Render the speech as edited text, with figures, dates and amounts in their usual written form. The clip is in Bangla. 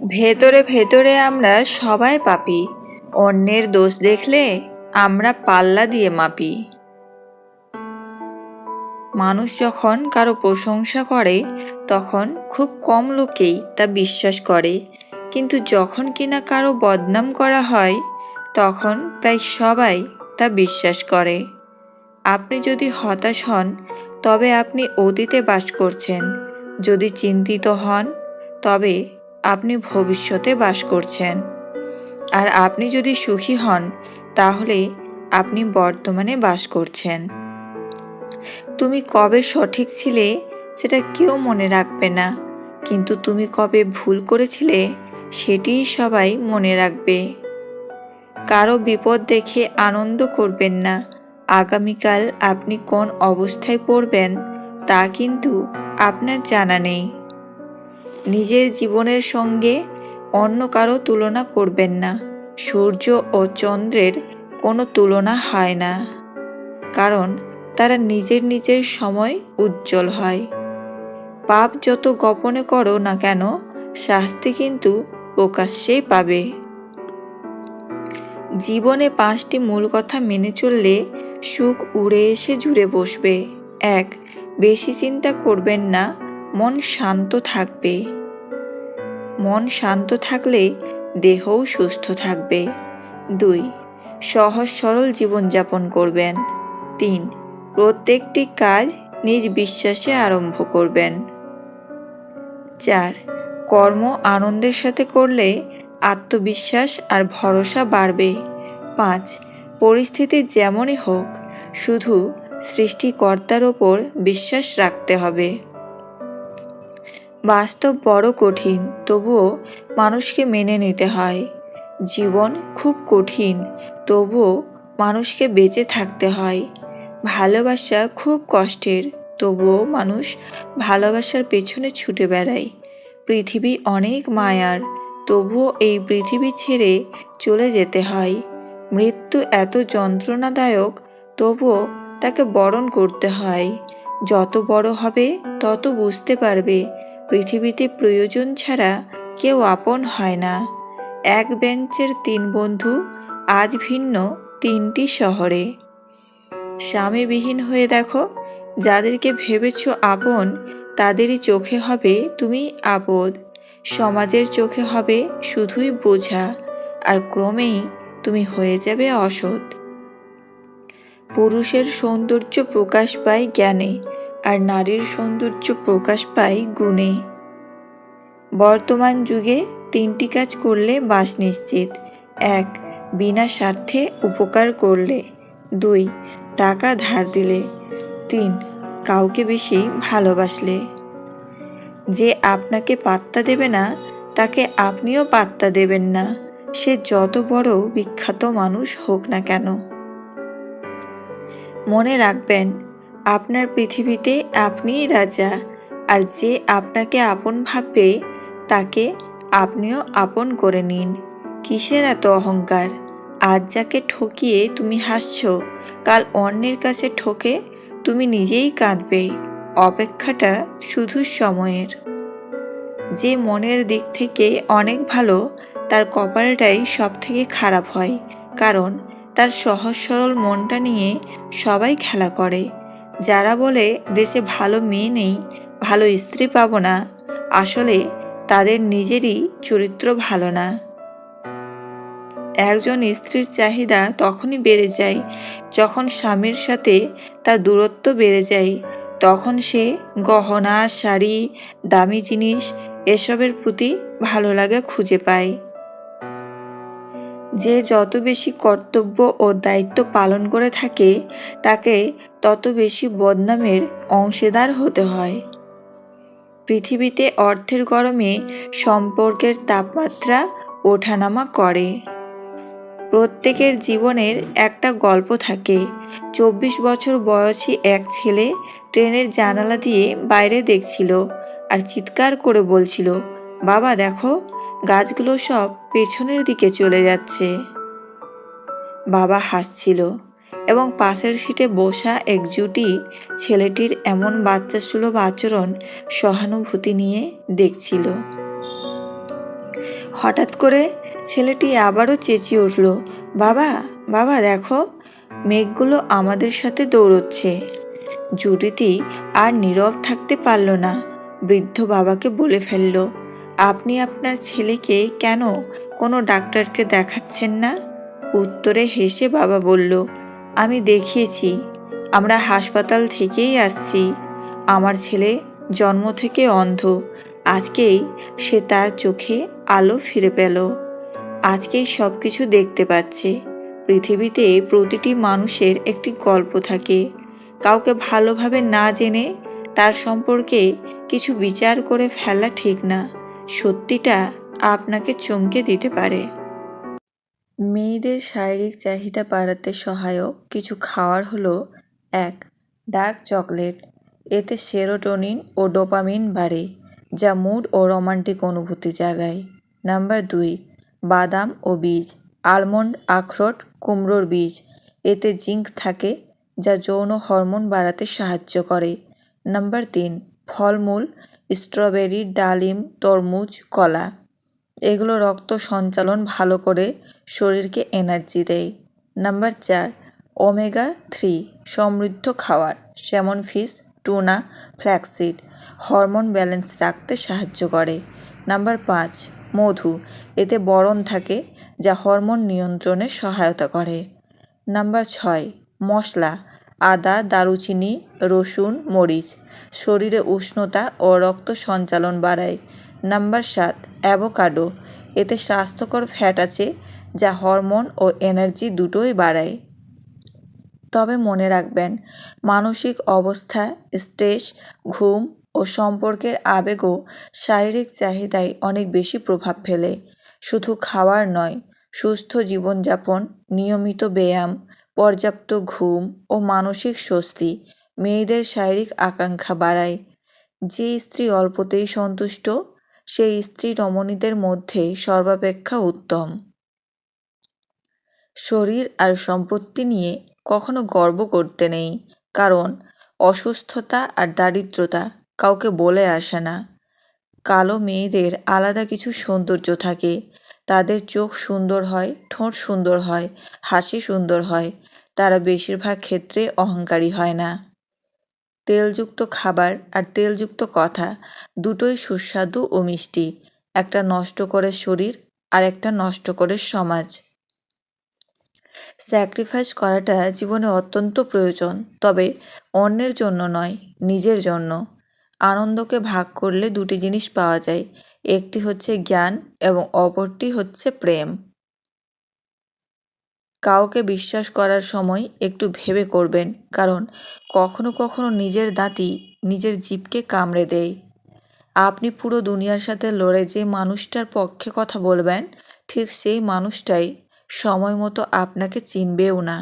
ভেতরে ভেতরে আমরা সবাই পাপী, অন্যের দোষ দেখলে আমরা পাল্লা দিয়ে মাপি। মানুষ যখন কারো প্রশংসা করে তখন খুব কম লোকেই তা বিশ্বাস করে, কিন্তু যখন কিনা কারো বদনাম করা হয় তখন প্রায় সবাই তা বিশ্বাস করে। আপনি যদি হতাশ হন তবে আপনি অতীতে বাস করছেন, যদি চিন্তিত হন তবে আপনি ভবিষ্যতে বাস করছেন, আর আপনি যদি সুখী হন তাহলে আপনি বর্তমানে বাস করছেন। তুমি কবে সঠিক ছিলে সেটা কেউ মনে রাখবে না, কিন্তু তুমি কবে ভুল করেছিলে সেটিই সবাই মনে রাখবে। কারো বিপদ দেখে আনন্দ করবেন না, আগামীকাল আপনি কোন অবস্থায় পড়বেন তা কিন্তু আপনার জানা নেই। নিজের জীবনের সঙ্গে অন্য কারো তুলনা করবেন না, সূর্য ও চন্দ্রের কোনো তুলনা হয় না, কারণ তারা নিজের নিজের সময় উজ্জ্বল হয়। পাপ যত গোপনে করো না কেন, শাস্তি কিন্তু প্রকাশ্যেই পাবে। জীবনে 5টি মূল কথা মেনে চললে সুখ উড়ে এসে জুড়ে বসবে। 1. বেশি চিন্তা করবেন না, মন শান্ত থাকবে। মন শান্ত থাকলে দেহও সুস্থ থাকবে। 2. সহজ সরল জীবনযাপন করবেন। 3. প্রত্যেকটি কাজ নিজ বিশ্বাসে আরম্ভ করবেন। 4. কর্ম আনন্দের সাথে করলে আত্মবিশ্বাস আর ভরসা বাড়বে। 5. পরিস্থিতি যেমনই হোক শুধু সৃষ্টিকর্তার ওপর বিশ্বাস রাখতে হবে। বাস্তব বড় কঠিন, তবুও মানুষকে মেনে নিতে হয়। জীবন খুব কঠিন, তবুও মানুষকে বেঁচে থাকতে হয়। ভালোবাসা খুব কষ্টের, তবুও মানুষ ভালোবাসার পেছনে ছুটে বেড়ায়। পৃথিবী অনেক মায়ার, তবুও এই পৃথিবী ছেড়ে চলে যেতে হয়। মৃত্যু এত যন্ত্রণাদায়ক, তবুও তাকে বরণ করতে হয়। যত বড় হবে তত বুঝতে পারবে পৃথিবীতে প্রয়োজন ছাড়া কেউ আপন হয় না। এক বেঞ্চের 3 বন্ধু আজ ভিন্ন 3টি শহরে। স্বামীবিহীন হয়ে দেখো, যাদেরকে ভেবেছ আপন তাদেরই চোখে হবে তুমি আপদ। সমাজের চোখে হবে শুধুই বোঝা, আর ক্রমেই তুমি হয়ে যাবে অসৎ। পুরুষের সৌন্দর্য প্রকাশ পায় জ্ঞানে, আর নারীর সৌন্দর্য প্রকাশ পায় গুণে। বর্তমান যুগে 3টি কাজ করলে বাস নিশ্চিত। 1. বিনা স্বার্থে উপকার করলে। 2. টাকা ধার দিলে। 3. কাউকে বেশি ভালোবাসলে। যে আপনাকে পাত্তা দেবে না তাকে আপনিও পাত্তা দেবেন না, সে যত বড় বিখ্যাত মানুষ হোক না কেন। মনে রাখবেন, আপনার পৃথিবীতে আপনিই রাজা, আর যে আপনাকে আপন ভাববে তাকে আপনিও আপন করে নিন। কিসের এত অহংকার? আজ যাকে ঠকিয়ে তুমি হাসছো, কাল অন্যের কাছে ঠকে তুমি নিজেই কাঁদবে। অপেক্ষাটা শুধু সময়ের। যে মনের দিক থেকে অনেক ভালো তার কপালটাই সব থেকে খারাপ হয়, কারণ তার সহজ সরল মনটা নিয়ে সবাই খেলা করে। যারা বলে দেশে ভালো মেয়ে নেই, ভালো স্ত্রী পাবো না, আসলে তাদের নিজেরই চরিত্র ভালো না। একজন স্ত্রীর চাহিদা তখনই বেড়ে যায় যখন স্বামীর সাথে তার দূরত্ব বেড়ে যায়। তখন সে গহনা, শাড়ি, দামি জিনিস এসবের প্রতি ভালো লাগা খুঁজে পায়। যে যত বেশি কর্তব্য ও দায়িত্ব পালন করে থাকে তাকে তত বেশি বদনামের অংশীদার হতে হয়। পৃথিবীতে অর্থের গরমে সম্পর্কের তাপমাত্রা ওঠানামা করে। প্রত্যেকের জীবনের একটা গল্প থাকে। 24 বছর বয়সী এক ছেলে ট্রেনের জানালা দিয়ে বাইরে দেখছিল আর চিৎকার করে বলছিল, বাবা দেখো, গাছগুলো সব পেছনের দিকে চলে যাচ্ছে। বাবা হাসছিল এবং পাশের সিটে বসা এক জুটি ছেলেটির এমন বাচ্চাসুলভ আচরণ সহানুভূতি নিয়ে দেখছিল। হঠাৎ করে ছেলেটি আবারও চেঁচিয়ে উঠল, বাবা, বাবা দেখো, মেঘগুলো আমাদের সাথে দৌড়চ্ছে। জুডিথি আর নীরব থাকতে পারল না। বৃদ্ধ বাবাকে বলে ফেলল, আপনি আপনার ছেলেকে কেন কোনো ডাক্তারকে দেখাচ্ছেন না? উত্তরে হেসে বাবা বলল, আমি দেখিয়েছি, আমরা হাসপাতাল থেকেই আসছি। আমার ছেলে জন্ম থেকে অন্ধ, আজকেই সে তার চোখে আলো ফিরে পেল। আজকেই সব কিছু দেখতে পাচ্ছে। পৃথিবীতে প্রতিটি মানুষের একটি গল্প থাকে। কাউকে ভালোভাবে না জেনে তার সম্পর্কে কিছু বিচার করে ফেলা ঠিক না। সত্যিটা আপনাকে চমকে দিতে পারে। মেয়েদের শারীরিক চাহিদা বাড়াতে সহায়ক কিছু খাওয়ার হলো: 1. Dark chocolate. এতে সেরোটোনিন ও ডোপামিন বাড়ে, যা মুড ও রোমান্টিক অনুভূতি জাগায়। নাম্বার 2. বাদাম ও বীজ। আলমন্ড, আখরোট, কুমড়োর বীজ। এতে জিঙ্ক থাকে, যা যৌন হরমোন বাড়াতে সাহায্য করে। নাম্বার 3. ফলমূল, স্ট্রবেরি, ডালিম, তরমুজ, কলা। এগুলো রক্ত সঞ্চালন ভালো করে শরীরকে এনার্জি দেয়। নাম্বার 4. ওমেগা 3 সমৃদ্ধ খাবার, salmon fish, tuna, flaxseed. Hormone balance রাখতে সাহায্য করে। নাম্বার 5. মধু। এতে বোরন থাকে, যা হরমোন নিয়ন্ত্রণে সহায়তা করে। নাম্বার 6. মশলা, আদা, দারুচিনি, রসুন, মরিচ। শরীরে উষ্ণতা ও রক্ত সঞ্চালন বাড়ায়। নাম্বার 7. অ্যাভোকাডো। এতে স্বাস্থ্যকর ফ্যাট আছে, যা হরমোন ও এনার্জি দুটোই বাড়ায়। তবে মনে রাখবেন, মানসিক অবস্থা, স্ট্রেস, ঘুম ও সম্পর্কের আবেগও শারীরিক চাহিদায় অনেক বেশি প্রভাব ফেলে। শুধু খাবার নয়, সুস্থ জীবনযাপন, নিয়মিত ব্যায়াম, পর্যাপ্ত ঘুম ও মানসিক স্বস্তি মেয়েদের শারীরিক আকাঙ্ক্ষা বাড়ায়। যে স্ত্রী অল্পতেই সন্তুষ্ট, সেই স্ত্রী রমণীদের মধ্যে সর্বাপেক্ষা উত্তম। শরীর আর সম্পত্তি নিয়ে কখনো গর্ব করতে নেই, কারণ অসুস্থতা আর দারিদ্রতা কাউকে বলে আসে না। কালো মেয়েদের আলাদা কিছু সৌন্দর্য থাকে। তাদের চোখ সুন্দর হয়, ঠোঁট সুন্দর হয়, হাসি সুন্দর হয়। তারা বেশিরভাগ ক্ষেত্রে অহংকারী হয় না। তেলযুক্ত খাবার আর তেলযুক্ত কথা দুটোই সুস্বাদু ও মিষ্টি। একটা নষ্ট করে শরীর, আর একটা নষ্ট করে সমাজ। স্যাক্রিফাইস করাটা জীবনে অত্যন্ত প্রয়োজন, তবে অন্যের জন্য নয়, নিজের জন্য। আনন্দকে ভাগ করলে দুটি জিনিস পাওয়া যায়, একটি হচ্ছে জ্ঞান এবং অপরটি হচ্ছে প্রেম। কাউকে বিশ্বাস করার সময় একটু ভেবে করবেন, কারণ কখনো কখনো নিজের দাঁতই নিজের জিভকে কামড়ে দেয়। আপনি পুরো দুনিয়ার সাথে লড়ে যে মানুষটার পক্ষে কথা বলবেন, ঠিক সেই মানুষটাই সময় মতো আপনাকে চিনবেও না।